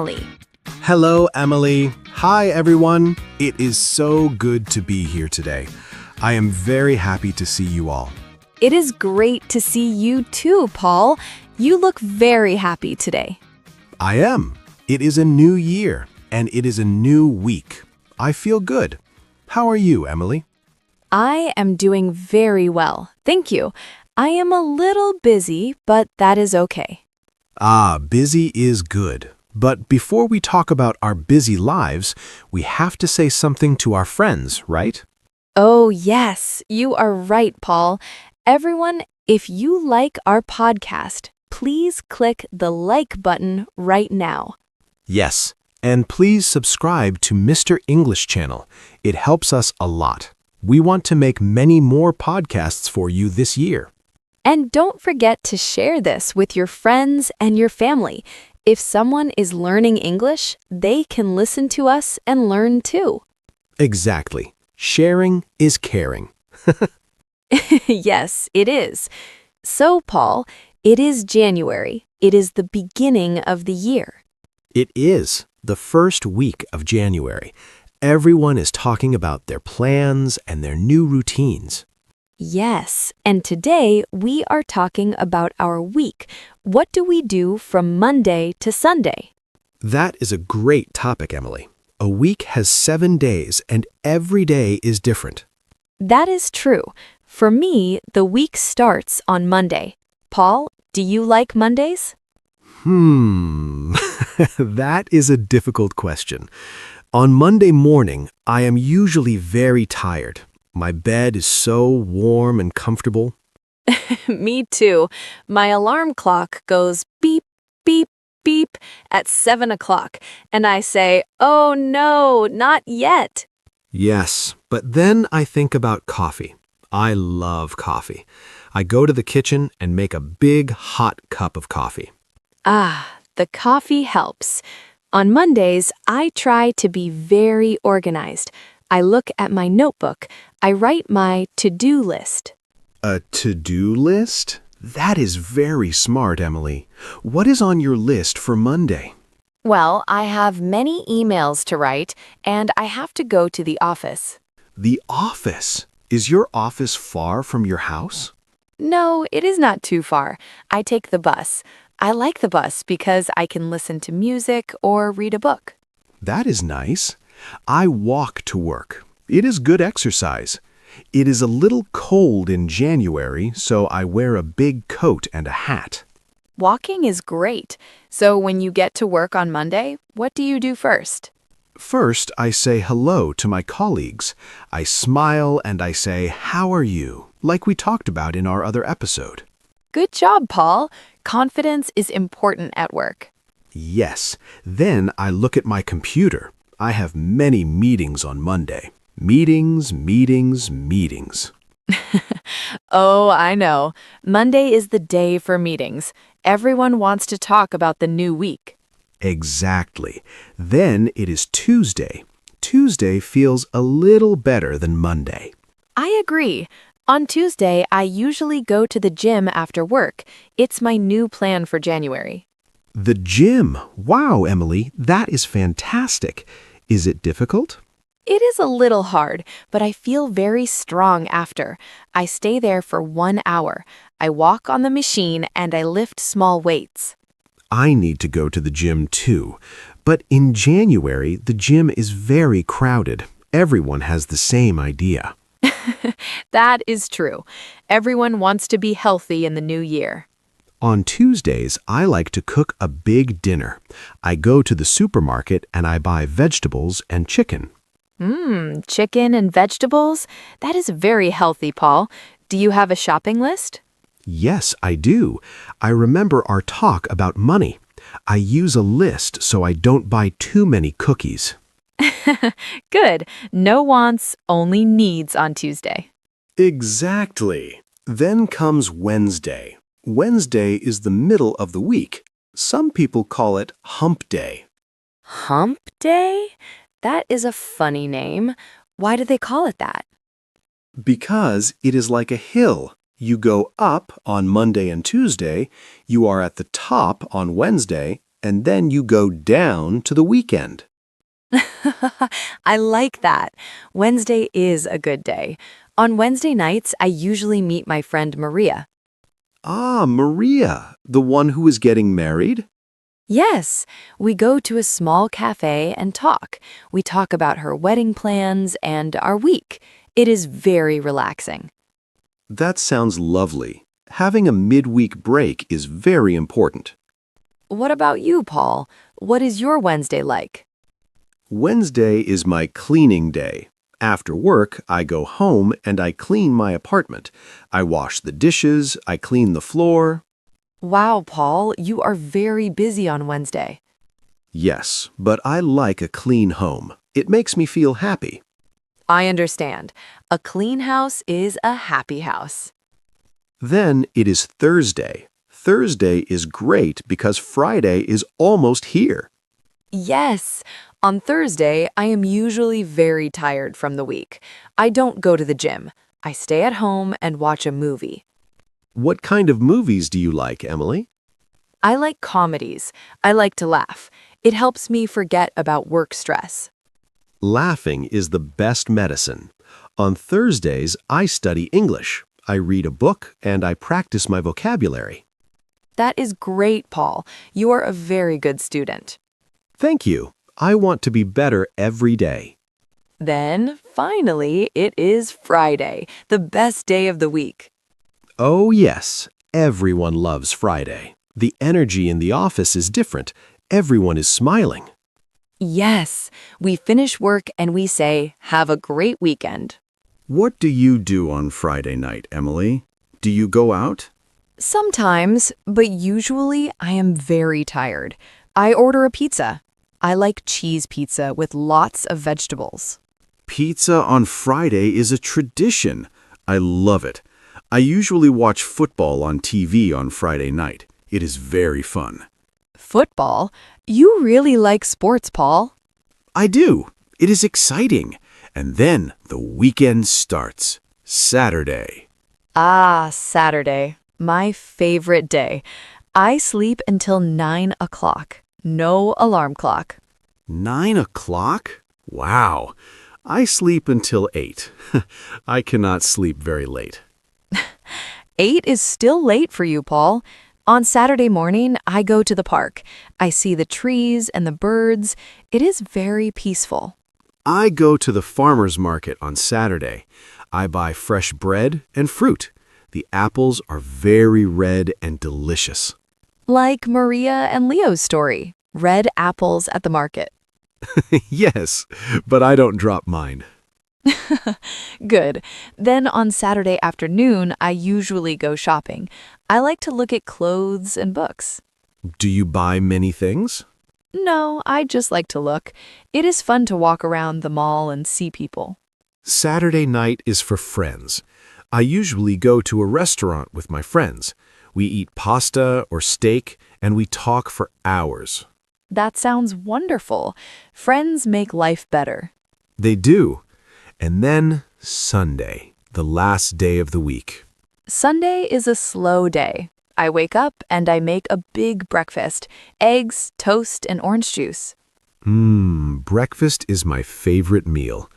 Emily. Hello, Emily. Hi, everyone. It is so good to be here today. I am very happy to see you all. It is great to see you too, Paul. You look very happy today. I am. It is a new year, and it is a new week. I feel good. How are you, Emily? I am doing very well, thank you. I am a little busy, but that is okay. Busy is good. But before we talk about our busy lives, we have to say something to our friends, right? Oh, yes, you are right, Paul. Everyone, if you like our podcast, please click the like button right now. Yes. And please subscribe to Mr. English channel. It helps us a lot. We want to make many more podcasts for you this year. And don't forget to share this with your friends and your family. If someone is learning English, they can listen to us and learn too. Exactly. Sharing is caring. Yes, it is. So, Paul, it is January. It is the beginning of the year. It is the first week of January. Everyone is talking about their plans and their new routines. Yes, and today we are talking about our week. What do we do from Monday to Sunday? That is a great topic, Emily. A week has 7 days, and every day is different. That is true. For me, the week starts on Monday. Paul, do you like Mondays? That is a difficult question. On Monday morning, I am usually very tired. My bed is so warm and comfortable. Me too. My alarm clock goes beep, beep, beep at 7 o'clock, and I say, oh no, not yet. Yes, but then I think about coffee. I love coffee. I go to the kitchen and make a big hot cup of coffee. The coffee helps. On Mondays, I try to be very organized. I look at my notebook. I write my to-do list. A to-do list? That is very smart, Emily. What is on your list for Monday? Well, I have many emails to write, and I have to go to the office. The office? Is your office far from your house? No, it is not too far. I take the bus. I like the bus because I can listen to music or read a book. That is nice. I walk to work. It is good exercise. It is a little cold in January, so I wear a big coat and a hat. Walking is great. So when you get to work on Monday, what do you do first? First, I say hello to my colleagues. I smile and I say, "How are you?" like we talked about in our other episode. Good job, Paul. Confidence is important at work. Yes. Then I look at my computer. I have many meetings on Monday. Meetings, meetings, meetings. Oh, I know. Monday is the day for meetings. Everyone wants to talk about the new week. Exactly. Then it is Tuesday. Tuesday feels a little better than Monday. I agree. On Tuesday, I usually go to the gym after work. It's my new plan for January. The gym. Wow, Emily, that is fantastic. Is it difficult? It is a little hard, but I feel very strong after. I stay there for 1 hour. I walk on the machine and I lift small weights. I need to go to the gym too. But in January, the gym is very crowded. Everyone has the same idea. That is true. Everyone wants to be healthy in the new year. On Tuesdays, I like to cook a big dinner. I go to the supermarket and I buy vegetables and chicken. Chicken and vegetables? That is very healthy, Paul. Do you have a shopping list? Yes, I do. I remember our talk about money. I use a list so I don't buy too many cookies. Good. No wants, only needs on Tuesday. Exactly. Then comes Wednesday. Wednesday is the middle of the week. Some people call it Hump Day. Hump Day? That is a funny name. Why do they call it that? Because it is like a hill. You go up on Monday and Tuesday, you are at the top on Wednesday, and then you go down to the weekend. I like that. Wednesday is a good day. On Wednesday nights, I usually meet my friend Maria. Ah, Maria, the one who is getting married? Yes, we go to a small cafe and talk. We talk about her wedding plans and our week. It is very relaxing. That sounds lovely. Having a midweek break is very important. What about you, Paul? What is your Wednesday like? Wednesday is my cleaning day. After work, I go home and I clean my apartment. I wash the dishes, I clean the floor. Wow, Paul, you are very busy on Wednesday. Yes, but I like a clean home. It makes me feel happy. I understand. A clean house is a happy house. Then it is Thursday. Thursday is great because Friday is almost here. Yes, on Thursday, I am usually very tired from the week. I don't go to the gym. I stay at home and watch a movie. What kind of movies do you like, Emily? I like comedies. I like to laugh. It helps me forget about work stress. Laughing is the best medicine. On Thursdays, I study English. I read a book and I practice my vocabulary. That is great, Paul. You are a very good student. Thank you. I want to be better every day. Then, finally, it is Friday, the best day of the week. Oh, yes. Everyone loves Friday. The energy in the office is different. Everyone is smiling. Yes, we finish work and we say, have a great weekend. What do you do on Friday night, Emily? Do you go out? Sometimes, but usually I am very tired. I order a pizza. I like cheese pizza with lots of vegetables. Pizza on Friday is a tradition. I love it. I usually watch football on TV on Friday night. It is very fun. Football? You really like sports, Paul. I do. It is exciting. And then the weekend starts. Saturday. Ah, Saturday. My favorite day. I sleep until 9 o'clock. No alarm clock. 9 o'clock? Wow. I sleep until 8. I cannot sleep very late. 8 is still late for you, Paul. On Saturday morning, I go to the park. I see the trees and the birds. It is very peaceful. I go to the farmer's market on Saturday. I buy fresh bread and fruit. The apples are very red and delicious. Like Maria and Leo's story, red apples at the market. Yes, but I don't drop mine. Good. Then on Saturday afternoon, I usually go shopping. I like to look at clothes and books. Do you buy many things? No, I just like to look. It is fun to walk around the mall and see people. Saturday night is for friends. I usually go to a restaurant with my friends. We eat pasta or steak, and we talk for hours. That sounds wonderful. Friends make life better. They do. And then Sunday, the last day of the week. Sunday is a slow day. I wake up and I make a big breakfast, eggs, toast, and orange juice. Breakfast is my favorite meal.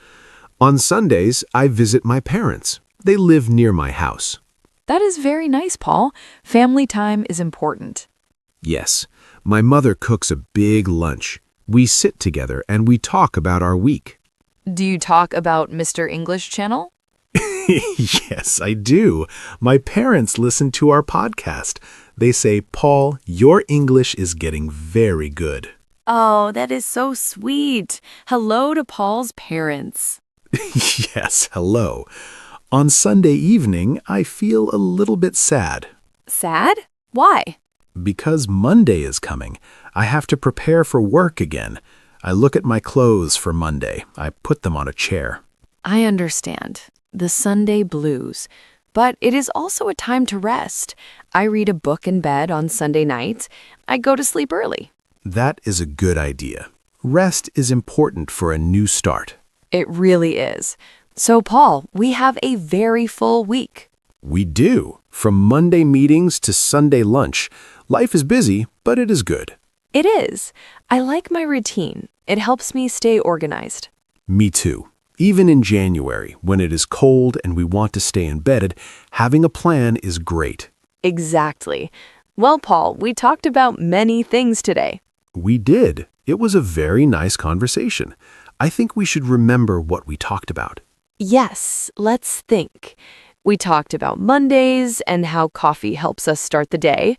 On Sundays, I visit my parents. They live near my house. That is very nice, Paul. Family time is important. Yes, my mother cooks a big lunch. We sit together and we talk about our week. Do you talk about Mr. English Channel? Yes, I do. My parents listen to our podcast. They say, Paul, your English is getting very good. Oh, that is so sweet. Hello to Paul's parents. Yes, hello. On Sunday evening, I feel a little bit sad. Sad? Why? Because Monday is coming. I have to prepare for work again. I look at my clothes for Monday. I put them on a chair. I understand. The Sunday blues. But it is also a time to rest. I read a book in bed on Sunday nights. I go to sleep early. That is a good idea. Rest is important for a new start. It really is. So, Paul, we have a very full week. We do. From Monday meetings to Sunday lunch. Life is busy, but it is good. It is. I like my routine. It helps me stay organized. Me too. Even in January, when it is cold and we want to stay embedded, having a plan is great. Exactly. Well, Paul, we talked about many things today. We did. It was a very nice conversation. I think we should remember what we talked about. Yes, let's think. We talked about Mondays and how coffee helps us start the day.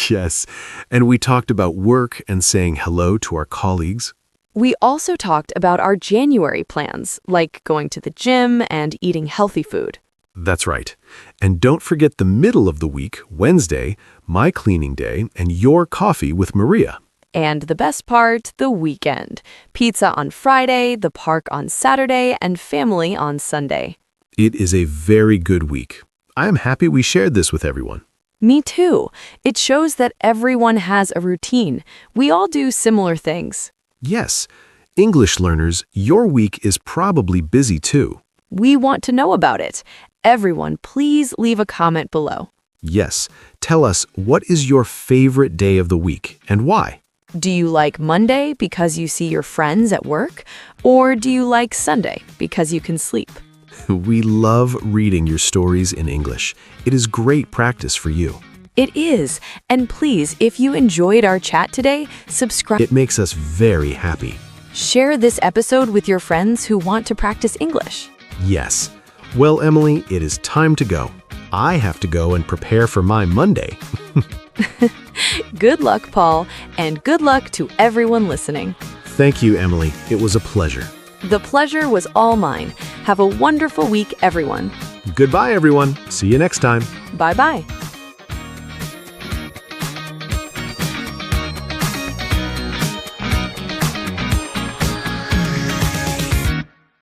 Yes, and we talked about work and saying hello to our colleagues. We also talked about our January plans, like going to the gym and eating healthy food. That's right. And don't forget the middle of the week, Wednesday, my cleaning day, and your coffee with Maria. And the best part, the weekend. Pizza on Friday, the park on Saturday, and family on Sunday. It is a very good week. I am happy we shared this with everyone. Me too. It shows that everyone has a routine. We all do similar things. Yes, English learners, your week is probably busy too. We want to know about it. Everyone, please leave a comment below. Yes, tell us what is your favorite day of the week and why? Do you like Monday because you see your friends at work? Or do you like Sunday because you can sleep? We love reading your stories in English. It is great practice for you. It is. And please, if you enjoyed our chat today, subscribe. It makes us very happy. Share this episode with your friends who want to practice English. Yes. Well, Emily, it is time to go. I have to go and prepare for my Monday. Good luck, Paul, and good luck to everyone listening. Thank you, Emily. It was a pleasure. The pleasure was all mine. Have a wonderful week, everyone. Goodbye, everyone. See you next time. Bye-bye.